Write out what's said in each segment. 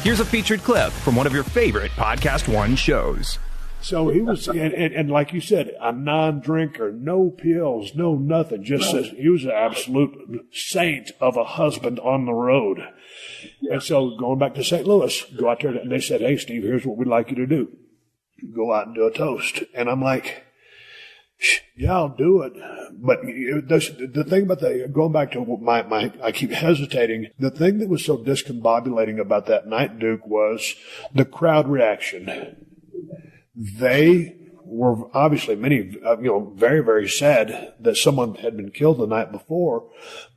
Here's a featured clip from one of your favorite Podcast One shows. So he was, and like you said, a non-drinker, no pills, no nothing. Just says he was an absolute saint of a husband on the road. And so going back to St. Louis, go out there, and they said, "Hey, Steve, here's what we'd like you to do. Go out and do a toast." And I'm like, "Yeah, I'll do it." But the thing about going back to my, I keep hesitating. The thing that was so discombobulating about that night, Duke, was the crowd reaction. They were obviously many, very, very sad that someone had been killed the night before,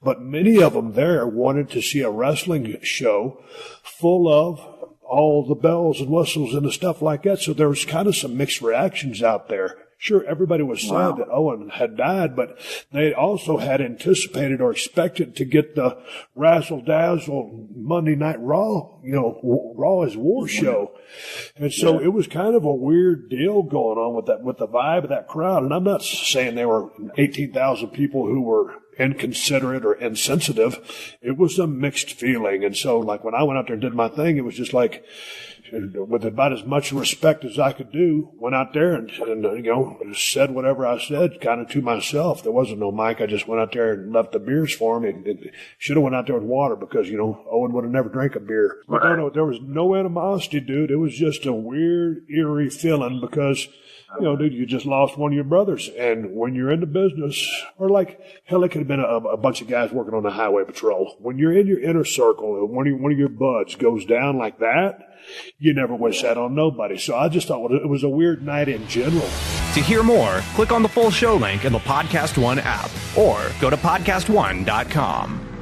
but many of them there wanted to see a wrestling show full of all the bells and whistles and the stuff like that. So there was kind of some mixed reactions out there. Sure, everybody was sad that Owen had died, but they also had anticipated or expected to get the razzle-dazzle Monday Night Raw, Raw is War show. And so it was kind of a weird deal going on with the vibe of that crowd. And I'm not saying there were 18,000 people who were inconsiderate or insensitive. It was a mixed feeling. And so, like, when I went out there and did my thing, it was just like, with about as much respect as I could do, went out there and said whatever I said kind of to myself. There wasn't no mic. I just went out there and left the beers for him. And should have went out there with water because, Owen would have never drank a beer. But no, there was no animosity, dude. It was just a weird, eerie feeling because, dude, you just lost one of your brothers. And when you're in the business, or like, hell, it could have been a bunch of guys working on the highway patrol. When you're in your inner circle and one of your buds goes down like that, you never wish that on nobody. So I just thought it was a weird night in general. To hear more, click on the full show link in the Podcast One app or go to PodcastOne.com.